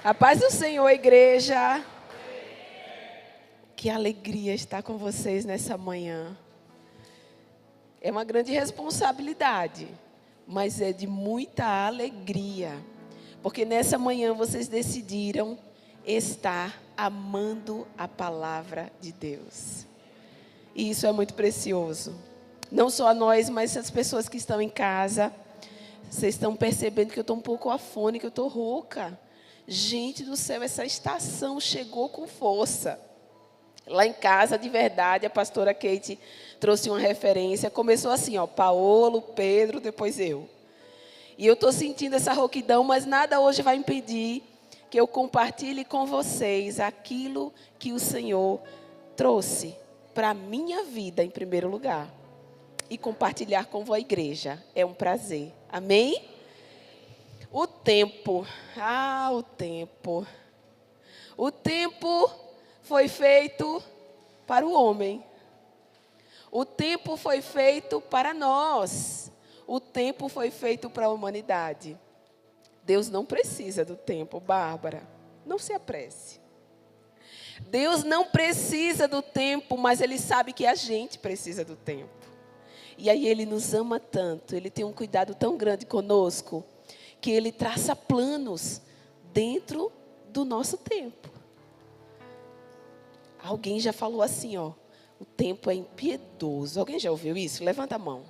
A paz do Senhor, igreja. Que alegria estar com vocês nessa manhã. É uma grande responsabilidade, mas é de muita alegria. Porque nessa manhã vocês decidiram estar amando a palavra de Deus. E isso é muito precioso. Não só a nós, mas as pessoas que estão em casa. Vocês estão percebendo que eu estou um pouco afônica, eu estou rouca. Gente do céu, essa estação chegou com força. Lá em casa, de verdade, a pastora Kate trouxe uma referência. Começou assim, ó, Paulo, Pedro, depois eu. E eu estou sentindo essa rouquidão, mas nada hoje vai impedir que eu compartilhe com vocês aquilo que o Senhor trouxe para a minha vida, em primeiro lugar. E compartilhar com a igreja. É um prazer. Amém? O tempo. O tempo. O tempo foi feito para o homem. O tempo foi feito para nós. O tempo foi feito para a humanidade. Deus não precisa do tempo, Bárbara. Não se apresse. Deus não precisa do tempo, mas Ele sabe que a gente precisa do tempo. E aí Ele nos ama tanto, Ele tem um cuidado tão grande conosco, que Ele traça planos dentro do nosso tempo. Alguém já falou assim, ó, o tempo é impiedoso. Alguém já ouviu isso? Levanta a mão.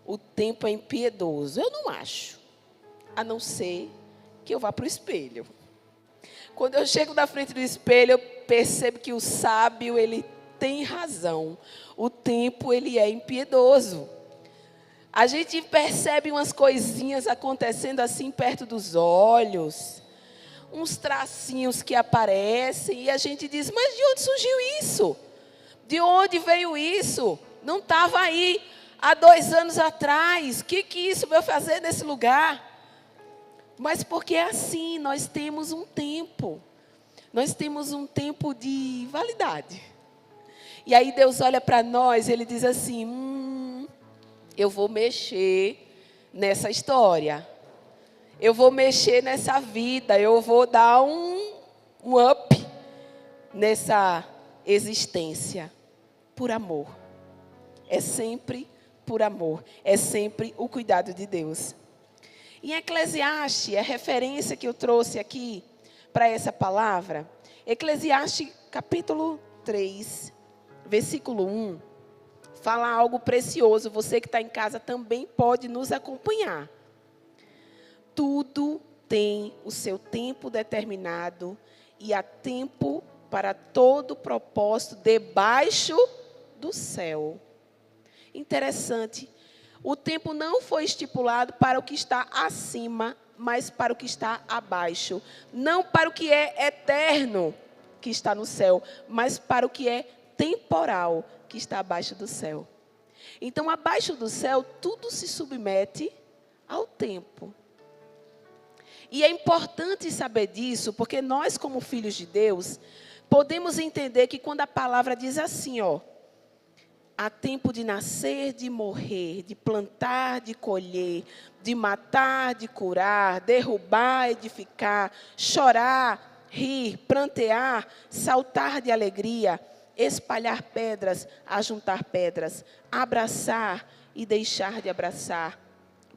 O tempo é impiedoso. Eu não acho, a não ser que eu vá para o espelho. Quando eu chego na frente do espelho, eu percebo que o sábio, ele tem razão. O tempo, ele é impiedoso. A gente percebe umas coisinhas acontecendo assim perto dos olhos, uns tracinhos que aparecem, e a gente diz, mas de onde surgiu isso? De onde veio isso? Não estava aí há 2 anos atrás. O que isso veio fazer nesse lugar? Mas porque é assim, nós temos um tempo. Nós temos um tempo de validade. E aí Deus olha para nós, Ele diz assim, eu vou mexer nessa história. Eu vou mexer nessa vida. Eu vou dar um up nessa existência. Por amor. É sempre por amor. É sempre o cuidado de Deus. Em Eclesiastes, a referência que eu trouxe aqui para essa palavra, Eclesiastes capítulo 3, versículo 1, fala algo precioso. Você que está em casa também pode nos acompanhar. Tudo tem o seu tempo determinado e há tempo para todo propósito debaixo do céu. Interessante. O tempo não foi estipulado para o que está acima, mas para o que está abaixo. Não para o que é eterno, que está no céu, mas para o que é temporal, que está abaixo do céu. Então, abaixo do céu, tudo se submete ao tempo. E é importante saber disso, porque nós, como filhos de Deus, podemos entender que quando a palavra diz assim, ó, há tempo de nascer, de morrer, de plantar, de colher, de matar, de curar, derrubar, edificar, chorar, rir, prantear, saltar de alegria, espalhar pedras, ajuntar pedras, abraçar e deixar de abraçar,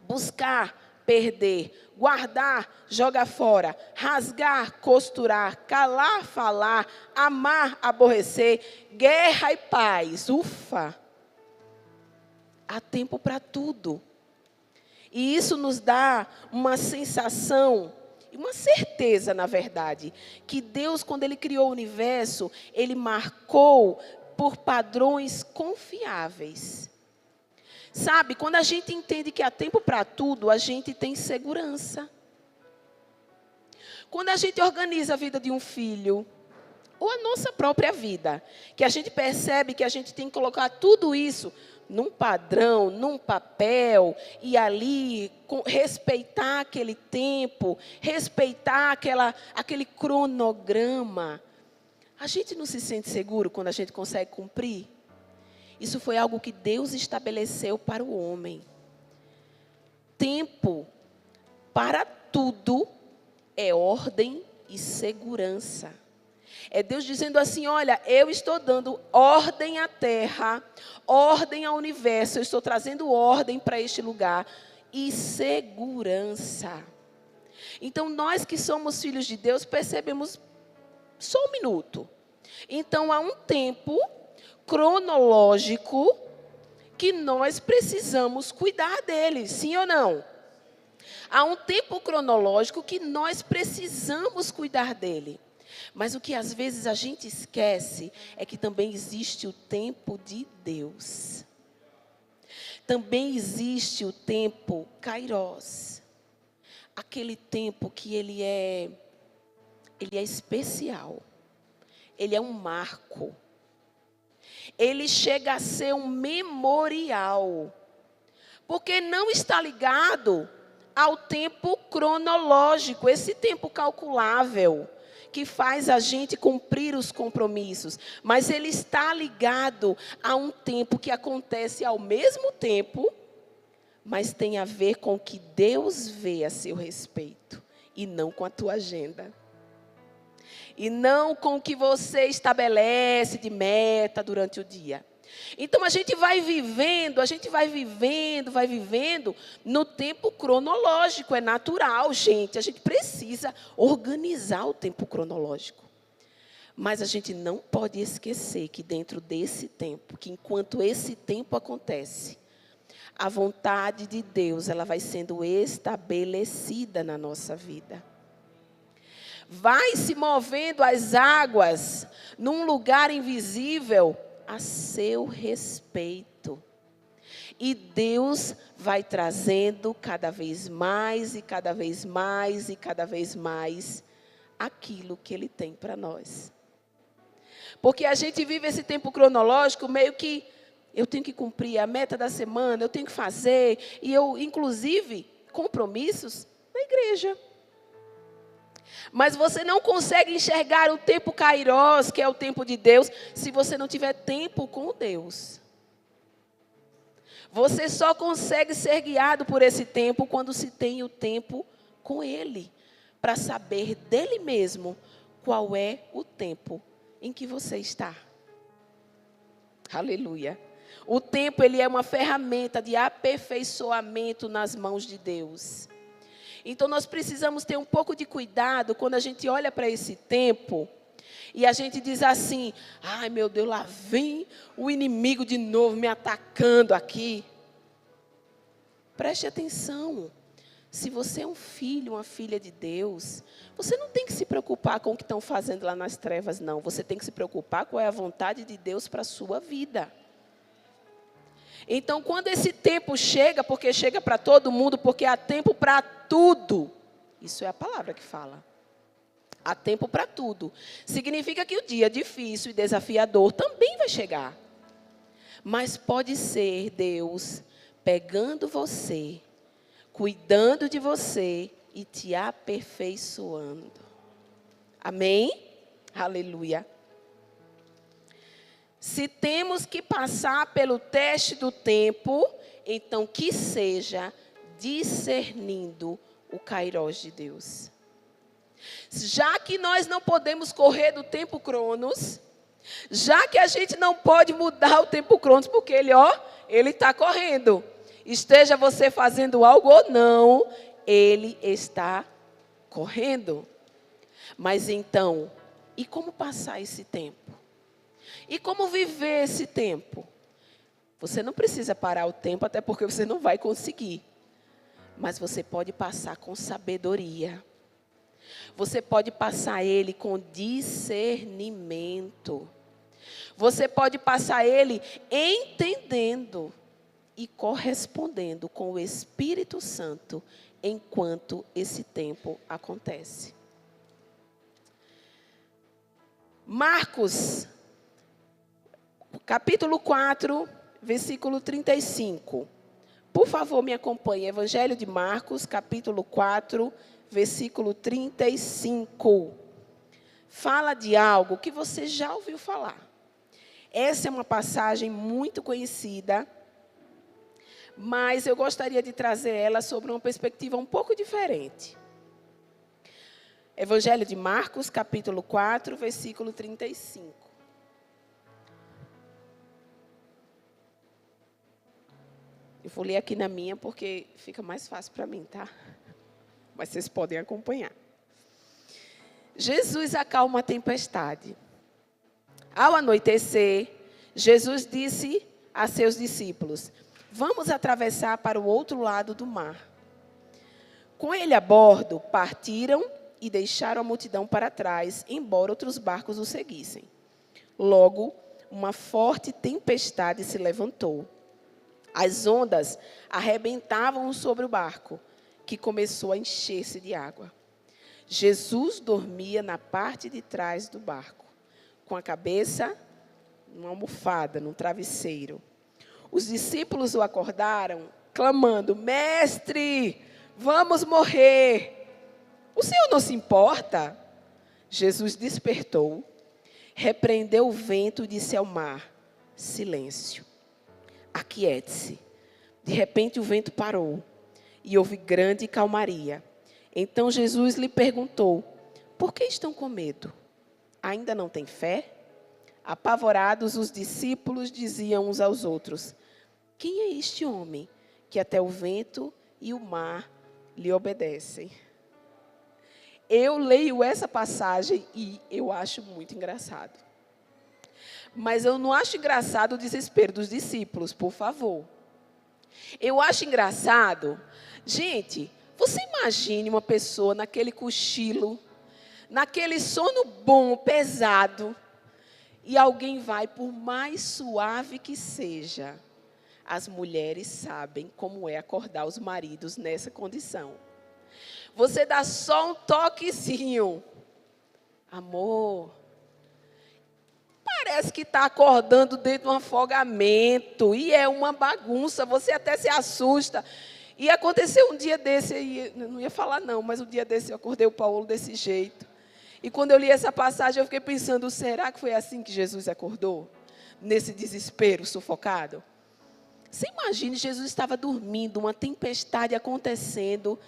buscar, perder, guardar, jogar fora, rasgar, costurar, calar, falar, amar, aborrecer, guerra e paz. Ufa! Há tempo para tudo. E isso nos dá uma sensação, uma certeza, na verdade, que Deus, quando Ele criou o universo, Ele marcou por padrões confiáveis. Sabe, quando a gente entende que há tempo para tudo, a gente tem segurança. Quando a gente organiza a vida de um filho, ou a nossa própria vida, que a gente percebe que a gente tem que colocar tudo isso num padrão, num papel, e ali respeitar aquele tempo, respeitar aquele cronograma, a gente não se sente seguro quando a gente consegue cumprir? Isso foi algo que Deus estabeleceu para o homem. Tempo para tudo é ordem e segurança. É Deus dizendo assim, olha, eu estou dando ordem à terra, ordem ao universo, eu estou trazendo ordem para este lugar e segurança. Então, nós que somos filhos de Deus, percebemos só um minuto. Então, há um tempo cronológico que nós precisamos cuidar dele, sim ou não? Há um tempo cronológico que nós precisamos cuidar dele. Mas o que às vezes a gente esquece é que também existe o tempo de Deus. Também existe o tempo Kairos. Aquele tempo que ele é especial. Ele é um marco. Ele chega a ser um memorial. Porque não está ligado ao tempo cronológico, esse tempo calculável, que faz a gente cumprir os compromissos. Mas ele está ligado a um tempo que acontece ao mesmo tempo, mas tem a ver com o que Deus vê a seu respeito, e não com a tua agenda. E não com o que você estabelece de meta durante o dia. Então, a gente vai vivendo no tempo cronológico. É natural, gente. A gente precisa organizar o tempo cronológico. Mas a gente não pode esquecer que dentro desse tempo, que enquanto esse tempo acontece, a vontade de Deus, ela vai sendo estabelecida na nossa vida. Vai se movendo as águas num lugar invisível a seu respeito. E Deus vai trazendo cada vez mais e cada vez mais e cada vez mais aquilo que Ele tem para nós. Porque a gente vive esse tempo cronológico meio que eu tenho que cumprir a meta da semana, eu tenho que fazer, e eu, inclusive, compromissos na igreja. Mas você não consegue enxergar o tempo Kairos, que é o tempo de Deus, se você não tiver tempo com Deus. Você só consegue ser guiado por esse tempo quando se tem o tempo com Ele, para saber dele mesmo qual é o tempo em que você está. Aleluia. O tempo, ele é uma ferramenta de aperfeiçoamento nas mãos de Deus. Então, nós precisamos ter um pouco de cuidado quando a gente olha para esse tempo e a gente diz assim, ai meu Deus, lá vem o inimigo de novo me atacando aqui. Preste atenção. Se você é um filho, uma filha de Deus, você não tem que se preocupar com o que estão fazendo lá nas trevas, não. Você tem que se preocupar com a vontade de Deus para a sua vida. Então, quando esse tempo chega, porque chega para todo mundo, porque há tempo para tudo. Isso é a palavra que fala. Há tempo para tudo. Significa que o dia difícil e desafiador também vai chegar. Mas pode ser Deus pegando você, cuidando de você e te aperfeiçoando. Amém? Aleluia. Se temos que passar pelo teste do tempo, então que seja discernindo o Kairos de Deus. Já que nós não podemos correr do tempo Cronos, já que a gente não pode mudar o tempo Cronos, porque ele está correndo. Esteja você fazendo algo ou não, ele está correndo. Mas então, e como passar esse tempo? E como viver esse tempo? Você não precisa parar o tempo, até porque você não vai conseguir. Mas você pode passar com sabedoria. Você pode passar ele com discernimento. Você pode passar ele entendendo e correspondendo com o Espírito Santo enquanto esse tempo acontece. Marcos, capítulo 4, versículo 35. Por favor, me acompanhe. Evangelho de Marcos, capítulo 4, versículo 35. Fala de algo que você já ouviu falar. Essa é uma passagem muito conhecida, mas eu gostaria de trazer ela sobre uma perspectiva um pouco diferente. Evangelho de Marcos, capítulo 4, versículo 35. Eu vou ler aqui na minha porque fica mais fácil para mim, tá? Mas vocês podem acompanhar. Jesus acalma a tempestade. Ao anoitecer, Jesus disse a seus discípulos: vamos atravessar para o outro lado do mar. Com ele a bordo, partiram e deixaram a multidão para trás, embora outros barcos o seguissem. Logo, uma forte tempestade se levantou. As ondas arrebentavam sobre o barco, que começou a encher-se de água. Jesus dormia na parte de trás do barco, com a cabeça numa almofada, num travesseiro. Os discípulos o acordaram, clamando: Mestre, vamos morrer. O Senhor não se importa? Jesus despertou, repreendeu o vento e disse ao mar: silêncio, aquiete-se. De repente o vento parou e houve grande calmaria. Então Jesus lhe perguntou: por que estão com medo? Ainda não têm fé? Apavorados, os discípulos diziam uns aos outros: quem é este homem que até o vento e o mar lhe obedecem? Eu leio essa passagem e eu acho muito engraçado. Mas eu não acho engraçado o desespero dos discípulos, por favor. Eu acho engraçado, gente, você imagine uma pessoa naquele cochilo, naquele sono bom, pesado, e alguém vai, por mais suave que seja. As mulheres sabem como é acordar os maridos nessa condição. Você dá só um toquezinho. Amor, parece que está acordando dentro de um afogamento. E é uma bagunça, você até se assusta. E aconteceu um dia desse, eu não ia falar não, mas um dia desse eu acordei o Paulo desse jeito. E quando eu li essa passagem, eu fiquei pensando, será que foi assim que Jesus acordou? Nesse desespero, sufocado? Você imagine, Jesus estava dormindo, uma tempestade acontecendo.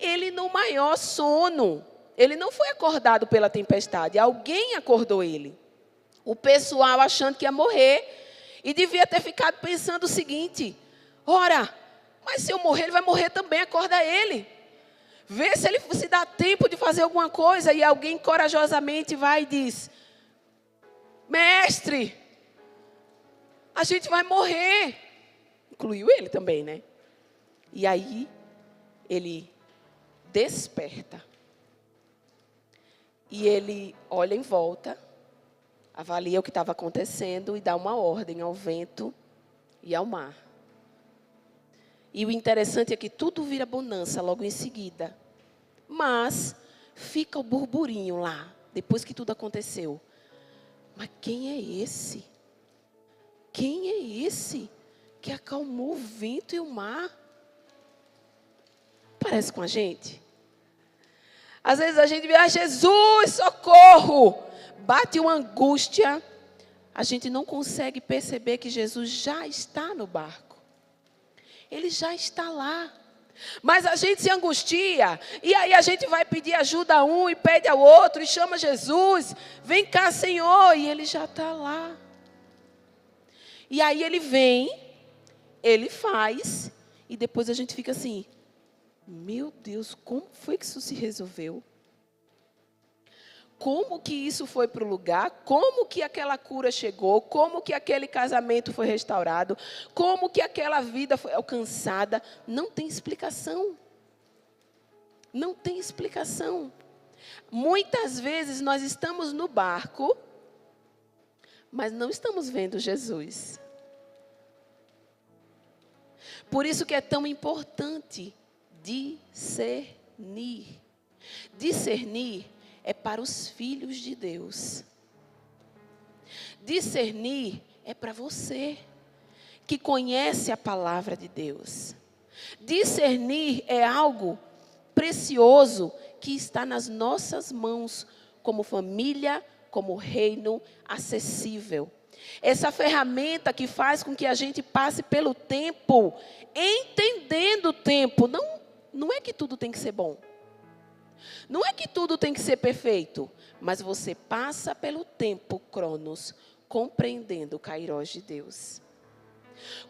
Ele no maior sono. Ele não foi acordado pela tempestade, alguém acordou ele. O pessoal achando que ia morrer. E devia ter ficado pensando o seguinte: ora, mas se eu morrer, ele vai morrer também, acorda ele. Vê se ele se dá tempo de fazer alguma coisa. E alguém corajosamente vai e diz: mestre, a gente vai morrer. Incluiu ele também, né? E aí, ele desperta. E ele olha em volta, avalia o que estava acontecendo e dá uma ordem ao vento e ao mar. E o interessante é que tudo vira bonança logo em seguida. Mas fica o burburinho lá, depois que tudo aconteceu. Mas quem é esse? Quem é esse que acalmou o vento e o mar? Parece com a gente. Às vezes a gente vê: Jesus, socorro! Bate uma angústia. A gente não consegue perceber que Jesus já está no barco. Ele já está lá. Mas a gente se angustia. E aí a gente vai pedir ajuda a um e pede ao outro e chama Jesus. Vem cá, Senhor. E ele já está lá. E aí ele vem, ele faz. E depois a gente fica assim: meu Deus, como foi que isso se resolveu? Como que isso foi para o lugar? Como que aquela cura chegou? Como que aquele casamento foi restaurado? Como que aquela vida foi alcançada? Não tem explicação. Não tem explicação. Muitas vezes nós estamos no barco, mas não estamos vendo Jesus. Por isso que é tão importante discernir. Discernir é para os filhos de Deus. Discernir é para você, que conhece a palavra de Deus. Discernir é algo precioso que está nas nossas mãos, como família, como reino acessível. Essa ferramenta que faz com que a gente passe pelo tempo, entendendo o tempo. Não é que tudo tem que ser bom. Não é que tudo tem que ser perfeito, mas você passa pelo tempo, Cronos, compreendendo o Kairós de Deus.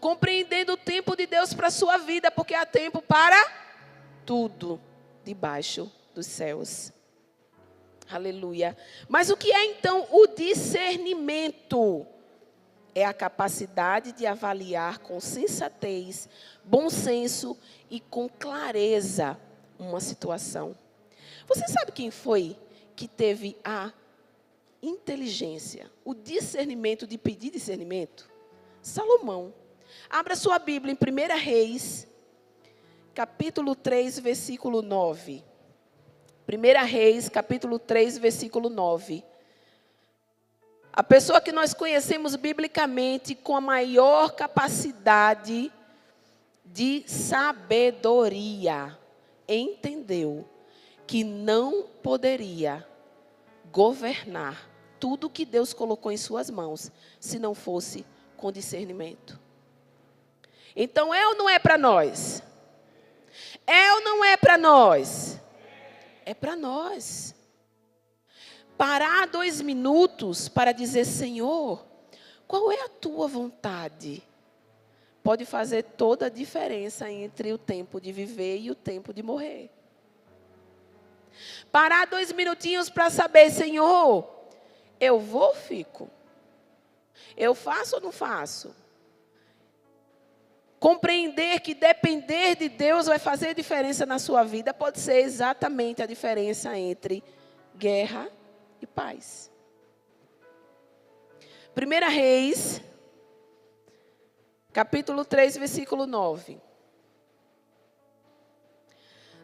Compreendendo o tempo de Deus para a sua vida, porque há tempo para tudo debaixo dos céus. Aleluia. Mas o que é então o discernimento? É a capacidade de avaliar com sensatez, bom senso e com clareza uma situação. Você sabe quem foi que teve a inteligência, o discernimento de pedir discernimento? Salomão. Abra sua Bíblia em 1 Reis, capítulo 3, versículo 9. 1 Reis, capítulo 3, versículo 9. A pessoa que nós conhecemos biblicamente com a maior capacidade de sabedoria, entendeu que não poderia governar tudo que Deus colocou em suas mãos, se não fosse com discernimento. Então, é ou não é para nós? É ou não é para nós? É para nós. Parar 2 minutos para dizer, Senhor, qual é a tua vontade? Pode fazer toda a diferença entre o tempo de viver e o tempo de morrer. Parar 2 minutinhos para saber, Senhor, eu vou ou fico? Eu faço ou não faço? Compreender que depender de Deus vai fazer diferença na sua vida pode ser exatamente a diferença entre guerra e paz. 1 Reis, capítulo 3, versículo 9.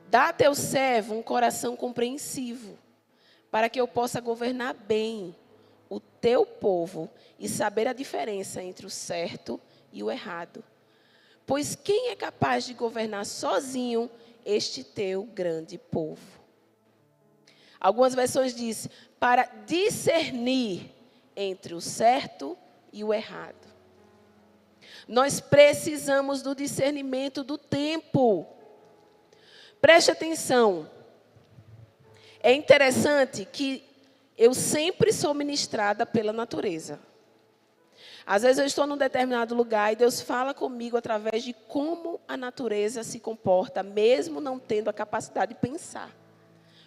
Dá a teu servo um coração compreensivo, para que eu possa governar bem o teu povo e saber a diferença entre o certo e o errado. Pois quem é capaz de governar sozinho este teu grande povo? Algumas versões dizem, para discernir entre o certo e o errado. Nós precisamos do discernimento do tempo. Preste atenção. É interessante que eu sempre sou ministrada pela natureza. Às vezes eu estou num determinado lugar e Deus fala comigo através de como a natureza se comporta, mesmo não tendo a capacidade de pensar.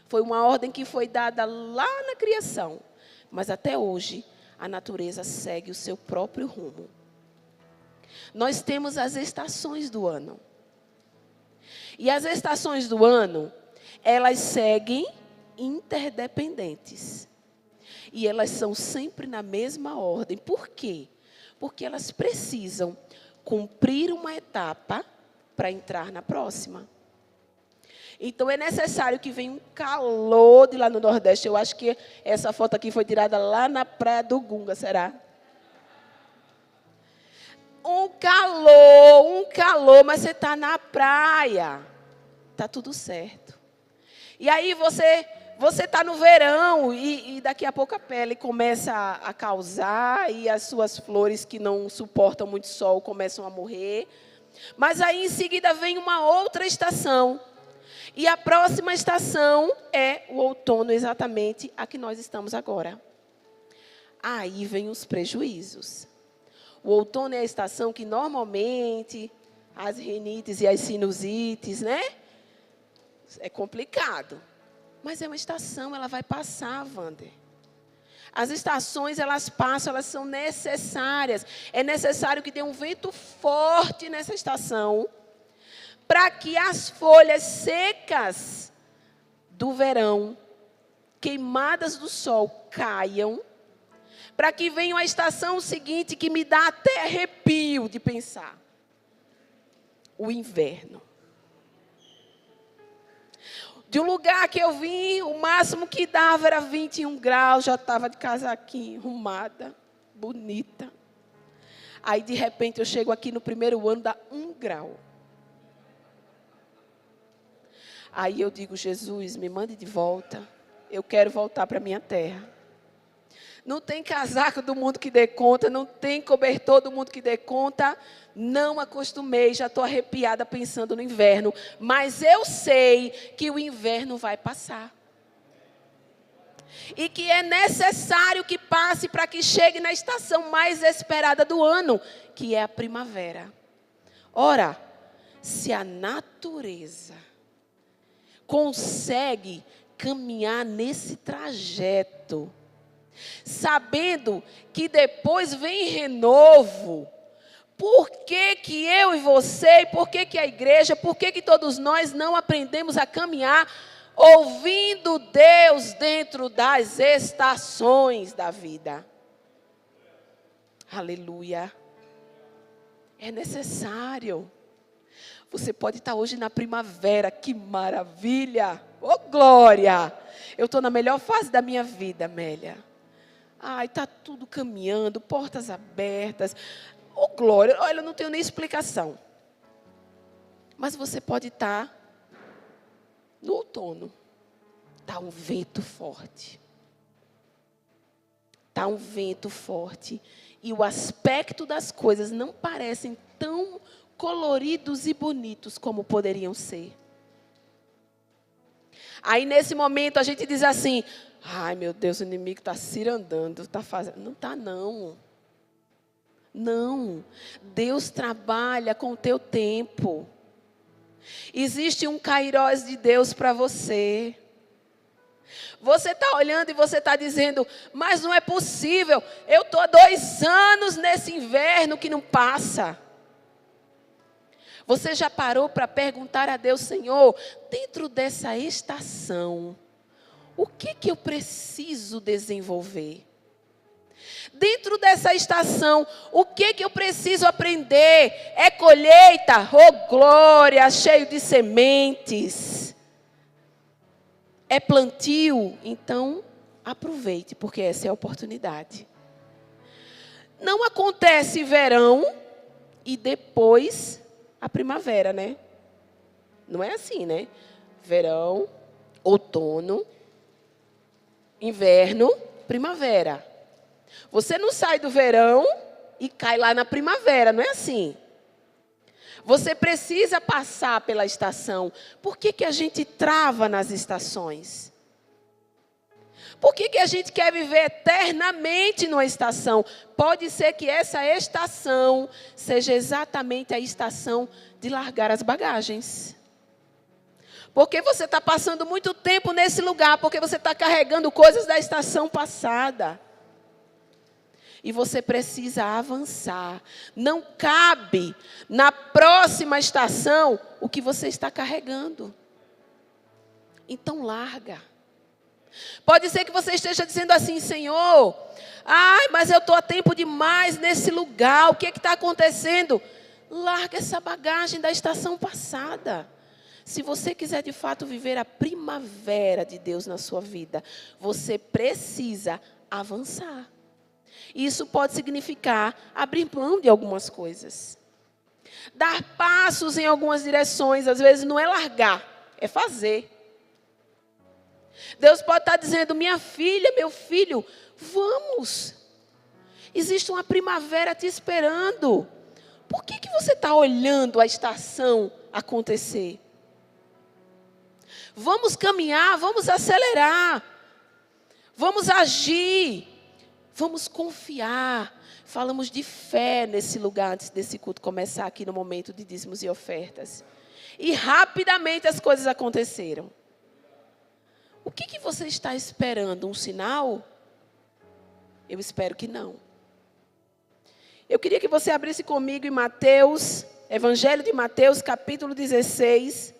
Foi uma ordem que foi dada lá na criação, mas até hoje a natureza segue o seu próprio rumo. Nós temos as estações do ano. E as estações do ano, elas seguem interdependentes. E elas são sempre na mesma ordem. Por quê? Porque elas precisam cumprir uma etapa para entrar na próxima. Então, é necessário que venha um calor de lá no Nordeste. Eu acho que essa foto aqui foi tirada lá na Praia do Gunga, será? Um calor, mas você está na praia. Está tudo certo. E aí você está no verão e daqui a pouco a pele começa a causar e as suas flores que não suportam muito sol começam a morrer. Mas aí em seguida vem uma outra estação. E a próxima estação é o outono, exatamente a que nós estamos agora. Aí vem os prejuízos. O outono é a estação que normalmente as rinites e as sinusites, né? É complicado. Mas é uma estação, ela vai passar, Wander. As estações, elas passam, elas são necessárias. É necessário que dê um vento forte nessa estação, para que as folhas secas do verão, queimadas do sol, caiam, para que venha a estação seguinte, que me dá até arrepio de pensar. O inverno. De um lugar que eu vim, o máximo que dava era 21 graus, já estava de casaquinho, arrumada, bonita. Aí, de repente, eu chego aqui no primeiro ano, dá 1 grau. Aí eu digo, Jesus, me mande de volta. Eu quero voltar para a minha terra. Não tem casaco do mundo que dê conta, não tem cobertor do mundo que dê conta. Não acostumei, já estou arrepiada pensando no inverno. Mas eu sei que o inverno vai passar. E que é necessário que passe para que chegue na estação mais esperada do ano, que é a primavera. Ora, se a natureza consegue caminhar nesse trajeto, sabendo que depois vem renovo, por que eu e você, por que a igreja, por que todos nós não aprendemos a caminhar ouvindo Deus dentro das estações da vida? Aleluia. É necessário. Você pode estar hoje na primavera, que maravilha. Oh, glória. Eu estou na melhor fase da minha vida, Amélia. Ai, está tudo caminhando, portas abertas. Oh, glória. Olha, eu não tenho nem explicação. Mas você pode estar no outono. Está um vento forte. Está um vento forte. E o aspecto das coisas não parecem tão coloridos e bonitos como poderiam ser. Aí nesse momento a gente diz assim: ai meu Deus, o inimigo está cirandando, está fazendo. Não está não. Não. Deus trabalha com o teu tempo. Existe um kairós de Deus para você. Você está olhando e você está dizendo: mas não é possível, eu estou há 2 anos nesse inverno que não passa. Você já parou para perguntar a Deus: Senhor, dentro dessa estação, o que eu preciso desenvolver? Dentro dessa estação, o que eu preciso aprender? É colheita? Oh glória, cheio de sementes. É plantio? Então, aproveite, porque essa é a oportunidade. Não acontece verão e depois a primavera, né? Não é assim, né? Verão, outono, inverno, primavera. Você não sai do verão e cai lá na primavera, não é assim. Você precisa passar pela estação. Por que a gente trava nas estações? Por que a gente quer viver eternamente numa estação? Pode ser que essa estação seja exatamente a estação de largar as bagagens. Porque você está passando muito tempo nesse lugar, porque você está carregando coisas da estação passada. E você precisa avançar. Não cabe na próxima estação o que você está carregando. Então larga. Pode ser que você esteja dizendo assim: Senhor, ai, mas eu estou há tempo demais nesse lugar. O que está acontecendo? Larga essa bagagem da estação passada. Se você quiser de fato viver a primavera de Deus na sua vida, você precisa avançar. Isso pode significar abrir mão de algumas coisas. Dar passos em algumas direções, às vezes não é largar, é fazer. Deus pode estar dizendo: minha filha, meu filho, vamos. Existe uma primavera te esperando. Por que você está olhando a estação acontecer? Vamos caminhar, vamos acelerar. Vamos agir. Vamos confiar. Falamos de fé nesse lugar antes desse culto começar aqui no momento de dízimos e ofertas. E rapidamente as coisas aconteceram. O que você está esperando? Um sinal? Eu espero que não. Eu queria que você abrisse comigo em Mateus, Evangelho de Mateus, capítulo 16,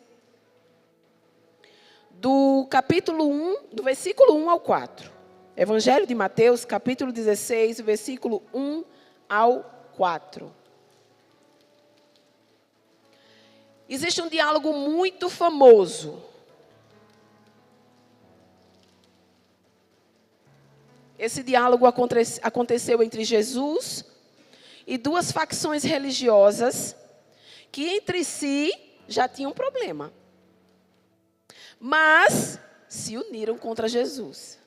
do capítulo 1, do versículo 1 ao 4. Evangelho de Mateus, capítulo 16, versículo 1 ao 4. Existe um diálogo muito famoso. Esse diálogo aconteceu entre Jesus e 2 facções religiosas que entre si já tinham problema. Mas se uniram contra Jesus.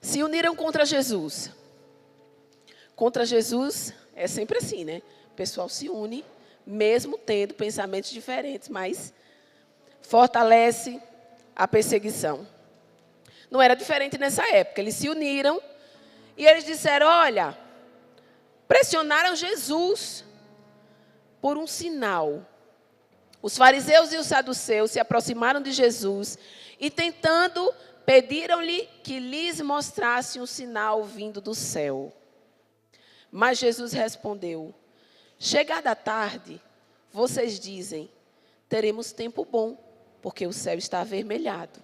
Se uniram contra Jesus. Contra Jesus é sempre assim, né? O pessoal se une mesmo tendo pensamentos diferentes, mas fortalece a perseguição. Não era diferente nessa época. Eles se uniram e eles disseram, olha, pressionaram Jesus por um sinal. Os fariseus e os saduceus se aproximaram de Jesus e tentando, pediram-lhe que lhes mostrasse um sinal vindo do céu. Mas Jesus respondeu, chegada a tarde, vocês dizem, teremos tempo bom, porque o céu está avermelhado.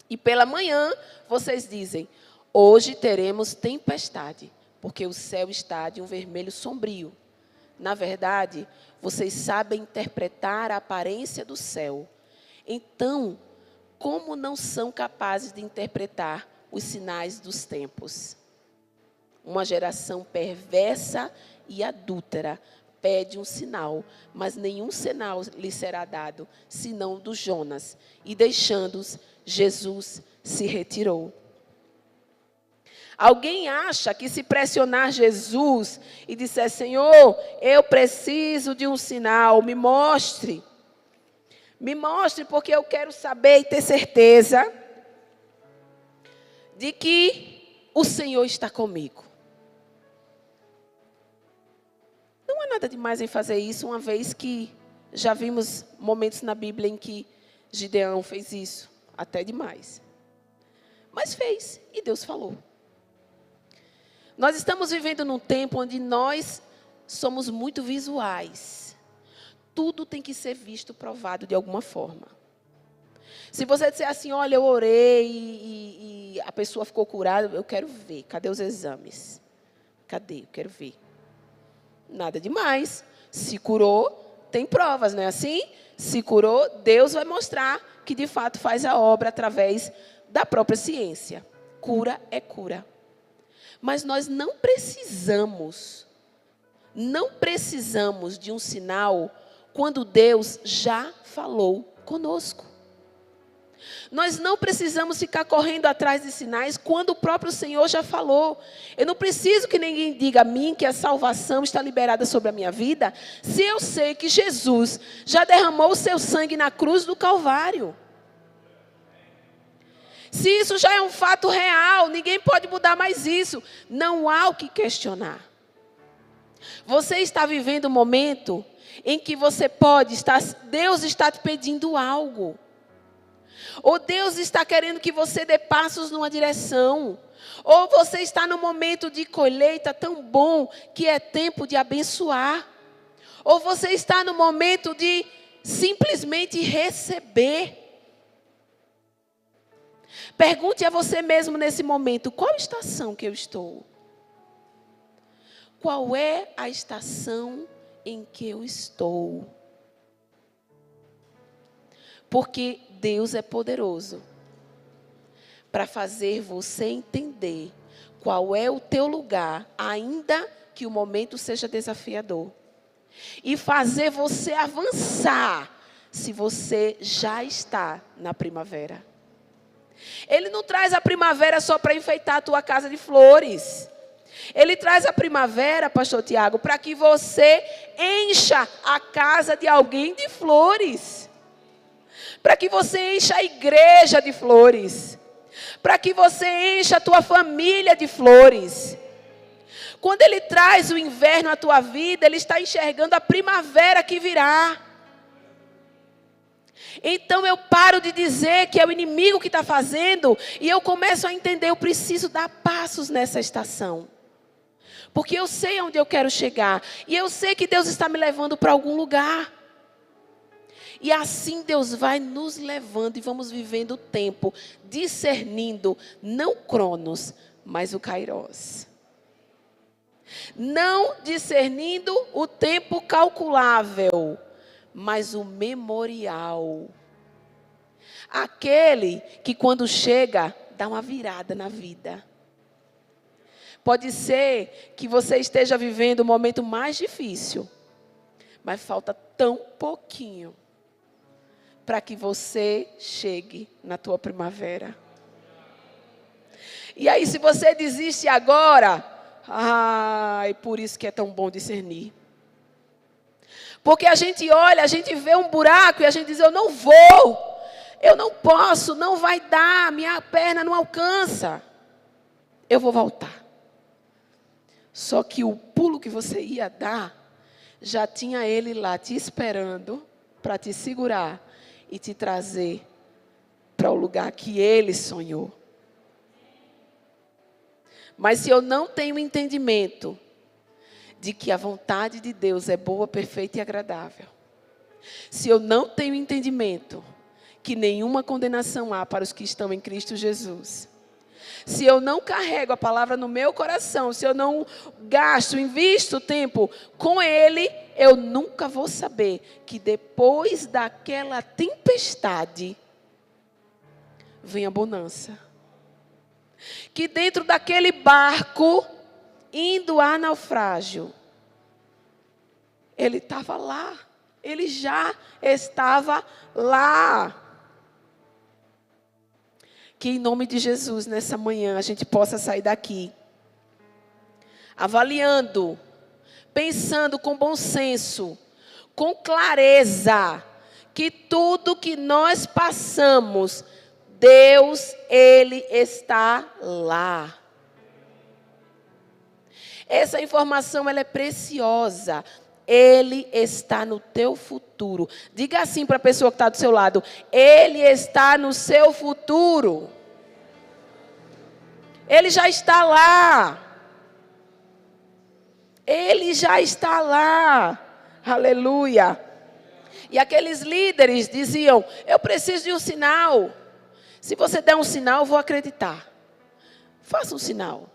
E pela manhã, vocês dizem, hoje teremos tempestade, porque o céu está de um vermelho sombrio. Na verdade, vocês sabem interpretar a aparência do céu. Então, como não são capazes de interpretar os sinais dos tempos? Uma geração perversa e adúltera pede um sinal, mas nenhum sinal lhe será dado, senão do Jonas. E deixando-os, Jesus se retirou. Alguém acha que se pressionar Jesus e disser, Senhor, eu preciso de um sinal, me mostre. Me mostre porque eu quero saber e ter certeza de que o Senhor está comigo. Não há nada demais em fazer isso, uma vez que já vimos momentos na Bíblia em que Gideão fez isso, até demais. Mas fez, e Deus falou. Nós estamos vivendo num tempo onde nós somos muito visuais. Tudo tem que ser visto, provado de alguma forma. Se você disser assim, olha, eu orei e a pessoa ficou curada, eu quero ver. Cadê os exames? Cadê? Eu quero ver. Nada demais. Se curou, tem provas, não é assim? Se curou, Deus vai mostrar que de fato faz a obra através da própria ciência. Cura é cura. Mas nós não precisamos de um sinal quando Deus já falou conosco. Nós não precisamos ficar correndo atrás de sinais quando o próprio Senhor já falou. Eu não preciso que ninguém diga a mim que a salvação está liberada sobre a minha vida, se eu sei que Jesus já derramou o seu sangue na cruz do Calvário. Se isso já é um fato real, ninguém pode mudar mais isso. Não há o que questionar. Você está vivendo um momento em que você pode estar, Deus está te pedindo algo. Ou Deus está querendo que você dê passos numa direção. Ou você está num momento de colheita tão bom que é tempo de abençoar. Ou você está no momento de simplesmente receber. Pergunte a você mesmo nesse momento, qual estação que eu estou? Qual é a estação em que eu estou? Porque Deus é poderoso para fazer você entender qual é o teu lugar, ainda que o momento seja desafiador. E fazer você avançar, se você já está na primavera. Ele não traz a primavera só para enfeitar a tua casa de flores. Ele traz a primavera, pastor Tiago, para que você encha a casa de alguém de flores. Para que você encha a igreja de flores. Para que você encha a tua família de flores. Quando Ele traz o inverno à tua vida, Ele está enxergando a primavera que virá. Então eu paro de dizer que é o inimigo que está fazendo e eu começo a entender, eu preciso dar passos nessa estação. Porque eu sei onde eu quero chegar e eu sei que Deus está me levando para algum lugar. E assim Deus vai nos levando e vamos vivendo o tempo, discernindo não Cronos, mas o Kairos. Não discernindo o tempo calculável, mas o memorial. Aquele que quando chega, dá uma virada na vida. Pode ser que você esteja vivendo o momento mais difícil, mas falta tão pouquinho para que você chegue na tua primavera. E aí, se você desiste agora, por isso que é tão bom discernir. Porque a gente olha, a gente vê um buraco e a gente diz, eu não vou. Eu não posso, não vai dar, minha perna não alcança. Eu vou voltar. Só que o pulo que você ia dar, já tinha ele lá te esperando para te segurar e te trazer para o lugar que ele sonhou. Mas se eu não tenho entendimento de que a vontade de Deus é boa, perfeita e agradável, se eu não tenho entendimento que nenhuma condenação há para os que estão em Cristo Jesus, se eu não carrego a palavra no meu coração, se eu não gasto, invisto tempo com Ele, eu nunca vou saber que depois daquela tempestade vem a bonança. Que dentro daquele barco, indo a naufrágio, ele estava lá. Ele já estava lá. Que em nome de Jesus, nessa manhã, a gente possa sair daqui avaliando, pensando com bom senso, com clareza, que tudo que nós passamos, Deus, Ele está lá. Essa informação, ela é preciosa. Ele está no teu futuro. Diga assim para a pessoa que está do seu lado: Ele está no seu futuro. Ele já está lá. Ele já está lá. Aleluia. E aqueles líderes diziam: eu preciso de um sinal. Se você der um sinal, eu vou acreditar. Faça um sinal.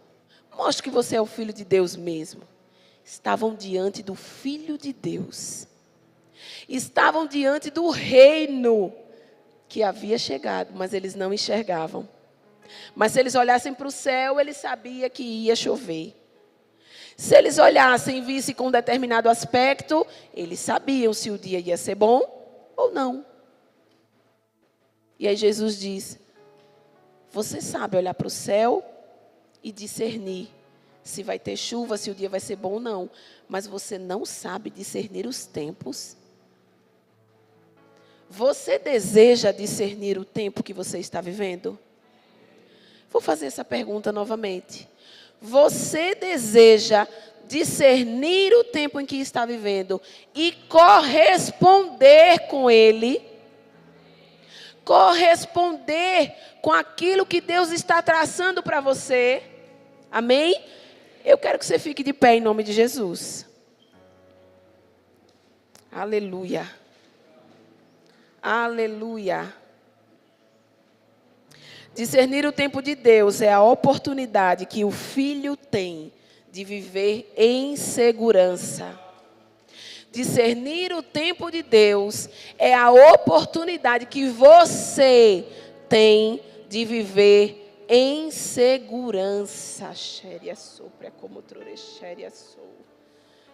Mostre que você é o Filho de Deus mesmo. Estavam diante do Filho de Deus. Estavam diante do reino que havia chegado, mas eles não enxergavam. Mas se eles olhassem para o céu, eles sabiam que ia chover. Se eles olhassem e vissem com um determinado aspecto, eles sabiam se o dia ia ser bom ou não. E aí Jesus diz: você sabe olhar para o céu e discernir se vai ter chuva, se o dia vai ser bom ou não. Mas você não sabe discernir os tempos. Você deseja discernir o tempo que você está vivendo? Vou fazer essa pergunta novamente. Você deseja discernir o tempo em que está vivendo e corresponder com ele? Corresponder com aquilo que Deus está traçando para você? Amém? Eu quero que você fique de pé em nome de Jesus. Aleluia. Aleluia. Discernir o tempo de Deus é a oportunidade que o filho tem de viver em segurança. Discernir o tempo de Deus é a oportunidade que você tem de viver em segurança. Xéria sopra como trorecheria sou.